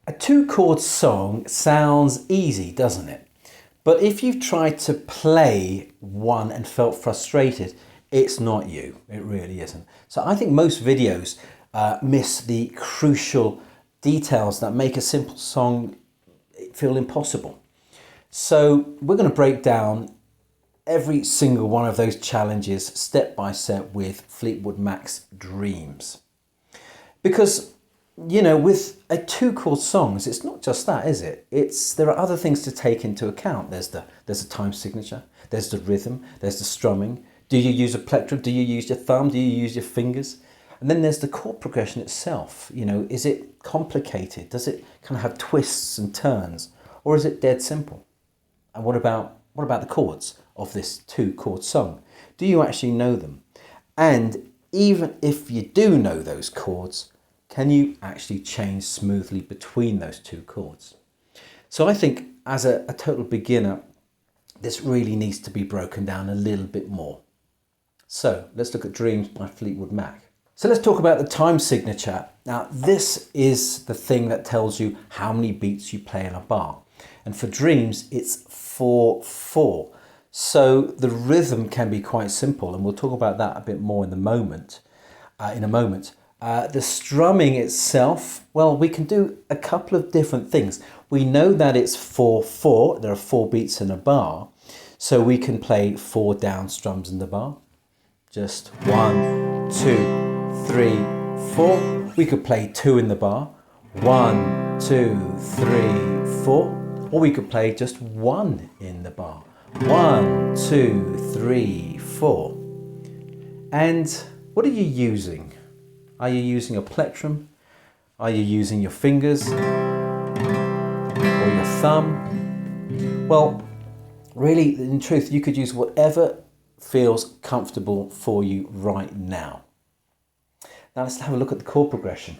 A two-chord song sounds easy, doesn't it? But if you've tried to play one and felt frustrated, it's not you. It really isn't. So I think most videos miss the crucial details that make a simple song feel impossible. So we're going to break down every single one of those challenges step by step with Fleetwood Mac's Dreams. Because, you know, with a two-chord songs, it's not just that, is it? There are other things to take into account. There's a time signature, there's the rhythm, there's the strumming. Do you use a plectrum? Do you use your thumb? Do you use your fingers? And then there's the chord progression itself. You know, is it complicated? Does it kind of have twists and turns? Or is it dead simple? And what about the chords of this two-chord song? Do you actually know them? And even if you do know those chords, can you actually change smoothly between those two chords? So I think as a total beginner, this really needs to be broken down a little bit more. So let's look at Dreams by Fleetwood Mac. So let's talk about the time signature. Now this is the thing that tells you how many beats you play in a bar. And for Dreams, it's 4/4. So the rhythm can be quite simple, and we'll talk about that a bit more in a moment. The strumming itself, well, we can do a couple of different things. We know that it's 4/4. There are 4 beats in a bar, so we can play 4 down strums in the bar. Just 1, 2, 3, 4. We could play 2 in the bar. 1, 2, 3, 4. Or we could play just 1 in the bar. 1, 2, 3, 4. And what are you using? Are you using a plectrum? Are you using your fingers or your thumb? Well, really, in truth, you could use whatever feels comfortable for you right now. Now let's have a look at the chord progression.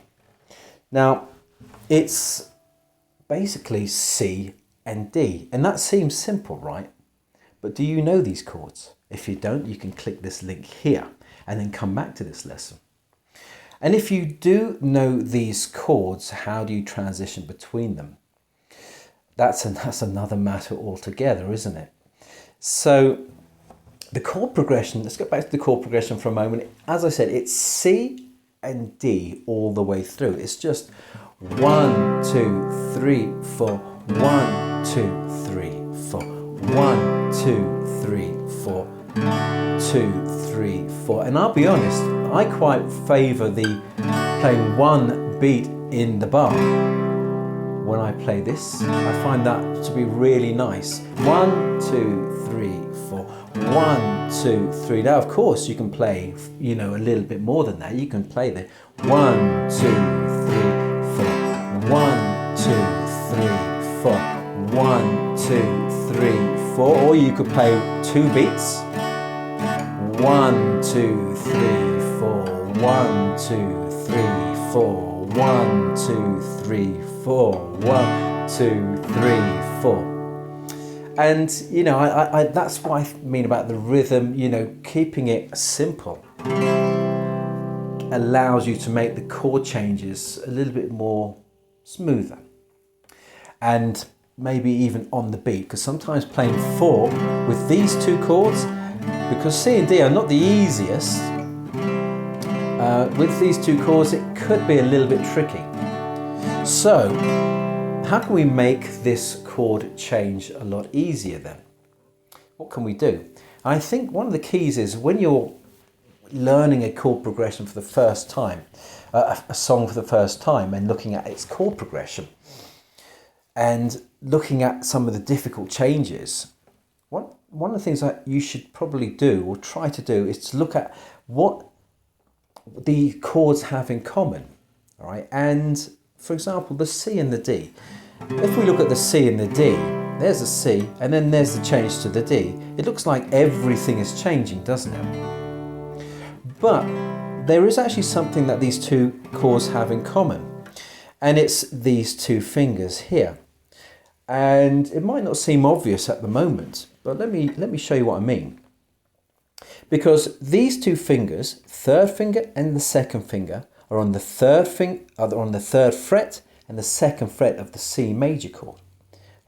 Now, it's basically C and D, and that seems simple, right? But do you know these chords? If you don't, you can click this link here and then come back to this lesson. And if you do know these chords, how do you transition between them? That's another matter altogether, isn't it? So the chord progression, let's get back to the chord progression for a moment. As I said, it's C and D all the way through. It's just 1, 2, 3, 4, 1, 2, 3, 4, 1, 2, 3, 4, 2, 3, 4. And I'll be honest, I quite favour the playing 1 beat in the bar. When I play this, I find that to be really nice. 1, 2, 3, 4, 1, 2, 3. Now, of course, you can play, you know, a little bit more than that. You can play the 1, 2, 3, 4, 1, 2, 3, 4, 1, 2, 3, 4. Or you could play 2 beats. 1, 2, 3, 4, 1, 2, 3, 4, 1, 2, 3, 4, 1, 2, 3, 4. And, you know, I that's what I mean about the rhythm, you know, keeping it simple allows you to make the chord changes a little bit more smoother. And maybe even on the beat, because sometimes playing 4 with these 2 chords, because C and D are not the easiest, with these 2 chords it could be a little bit tricky. So how can we make this chord change a lot easier then? What can we do? I think one of the keys is when you're learning a chord progression for the first time, a song for the first time, and looking at its chord progression and looking at some of the difficult changes, one of the things that you should probably do or try to do is to look at what the chords have in common, all right? And for example, the C and the D. If we look at the C and the D, there's a C and then there's the change to the D. It looks like everything is changing, doesn't it? But there is actually something that these 2 chords have in common, and it's these 2 fingers here. And it might not seem obvious at the moment, but let me show you what I mean. Because these 2 fingers, 3rd finger and the 2nd finger, are on the 3rd fret and the 2nd fret of the C major chord,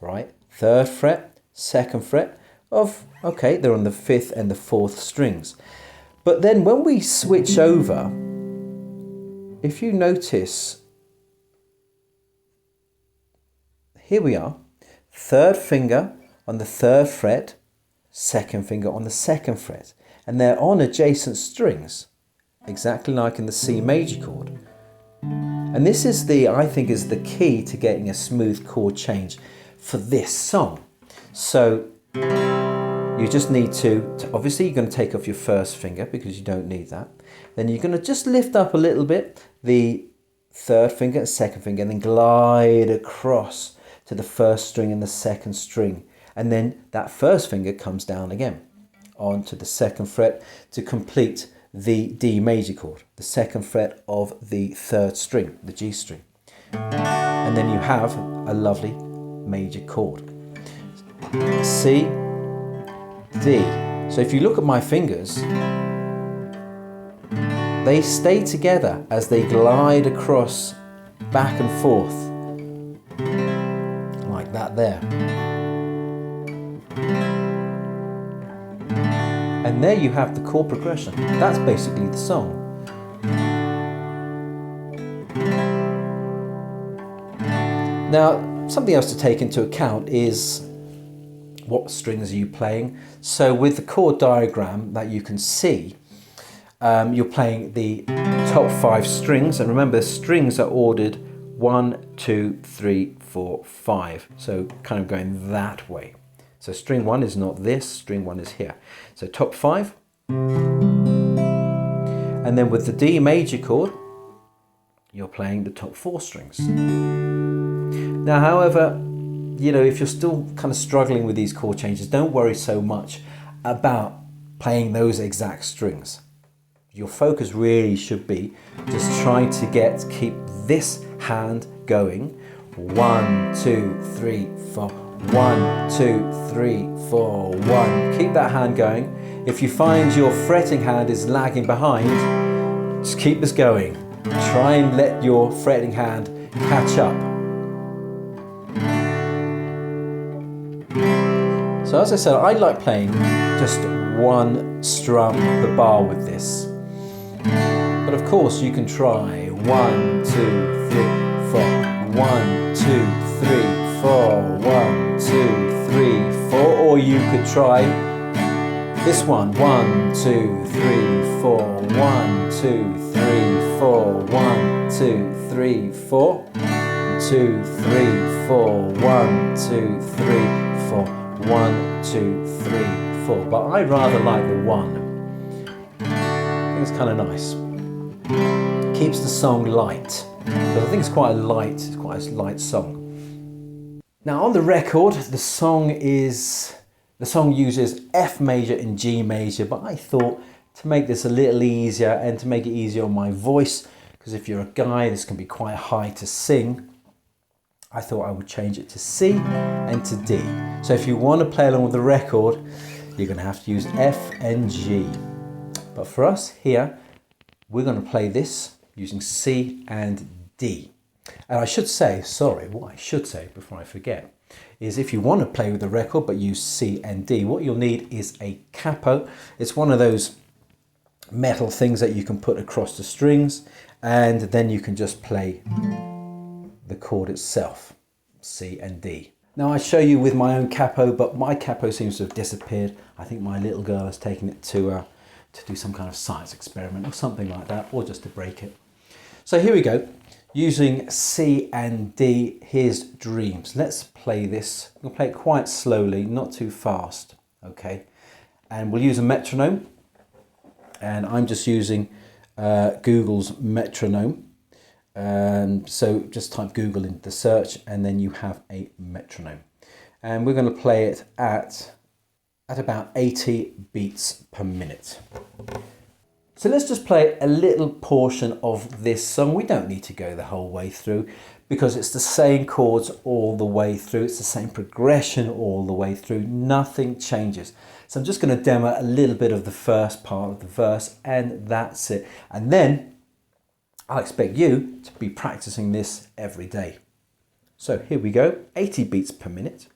right? 3rd fret, 2nd fret of, okay, they're on the 5th and the 4th strings. But then when we switch over, if you notice, here we are, 3rd finger on the 3rd fret, 2nd finger on the 2nd fret, and they're on adjacent strings, exactly like in the C major chord. And this is I think is the key to getting a smooth chord change for this song. So you just need to obviously you're going to take off your 1st finger because you don't need that. Then you're going to just lift up a little bit the 3rd finger and 2nd finger, and then glide across to the 1st string and the 2nd string. And then that 1st finger comes down again onto the 2nd fret to complete the D major chord, the 2nd fret of the 3rd string, the G string. And then you have a lovely major chord. C, D. So if you look at my fingers, they stay together as they glide across back and forth, like that there. And there you have the chord progression. That's basically the song. Now, something else to take into account is what strings are you playing. So with the chord diagram that you can see, you're playing the top 5 strings, and remember strings are ordered 1, 2, 3, 4, 5. So kind of going that way. So string 1 is not this, string 1 is here. So top 5. And then with the D major chord, you're playing the top 4 strings. Now, however, you know, if you're still kind of struggling with these chord changes, don't worry so much about playing those exact strings. Your focus really should be just trying to keep this hand going. 1, 2, 3, 4. 1, 2, 3, 4, 1. Keep that hand going. If you find your fretting hand is lagging behind, just keep this going. Try and let your fretting hand catch up. So as I said, I like playing just 1 strum per bar with this. But of course you can try 1, 2, 3, 4. 1, 2, 3, 4. 1, 2, 3, 4. Or you could try this one. 1, 2, 3, 4. 1, 2, 3, 4. 1, 2, 3, 4. 2, 3, 4. 1, 2, 3, 4. 1, 2, 3, 4. But I rather like the 1. I think it's kind of nice. Keeps the song light. But I think it's quite a light song. Now on the record, the song uses F major and G major, but I thought to make this a little easier and to make it easier on my voice, because if you're a guy, this can be quite high to sing, I thought I would change it to C and to D. So if you want to play along with the record, you're going to have to use F and G. But for us here, we're going to play this using C and D. And I should say, what I should say before I forget, is if you want to play with the record but use C and D, what you'll need is a capo. It's one of those metal things that you can put across the strings, and then you can just play the chord itself, C and D. Now I show you with my own capo, but my capo seems to have disappeared. I think my little girl has taken it to do some kind of science experiment or something like that, or just to break it. So here we go. Using C and D, here's Dreams. Let's play this. We'll play it quite slowly, not too fast, okay? And we'll use a metronome. And I'm just using Google's metronome. So just type Google into the search and then you have a metronome. And we're going to play it at about 80 beats per minute. So let's just play a little portion of this song. We don't need to go the whole way through because it's the same chords all the way through. It's the same progression all the way through. Nothing changes. So I'm just going to demo a little bit of the first part of the verse and that's it. And then I expect you to be practicing this every day. So here we go, 80 beats per minute.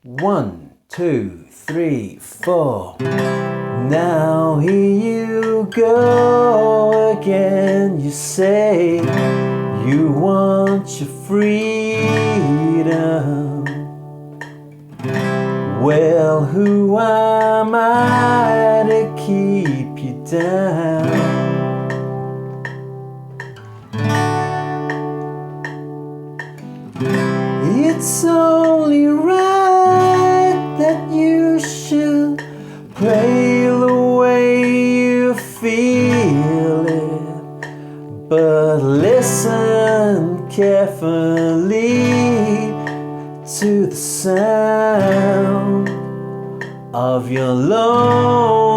1, 2, 3, 4. Now here you go again. You say you want your freedom. Well, who am I to keep you down? It's only right that you should play the way you feel it, but listen carefully to the sound of your loneliness,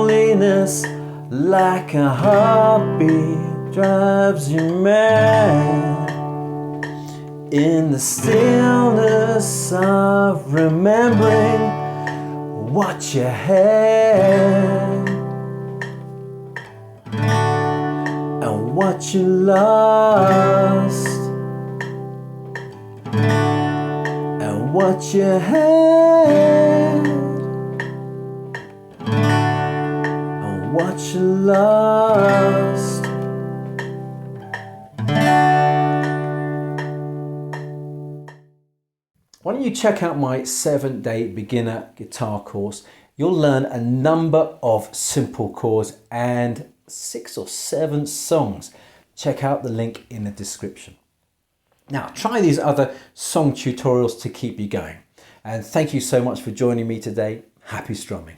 like a heartbeat drives you mad. In the stillness of remembering what you had and what you lost and what you had and what you lost. Why don't you check out my 7-day beginner guitar course? You'll learn a number of simple chords and 6 or 7 songs. Check out the link in the description. Now, try these other song tutorials to keep you going. And thank you so much for joining me today. Happy strumming.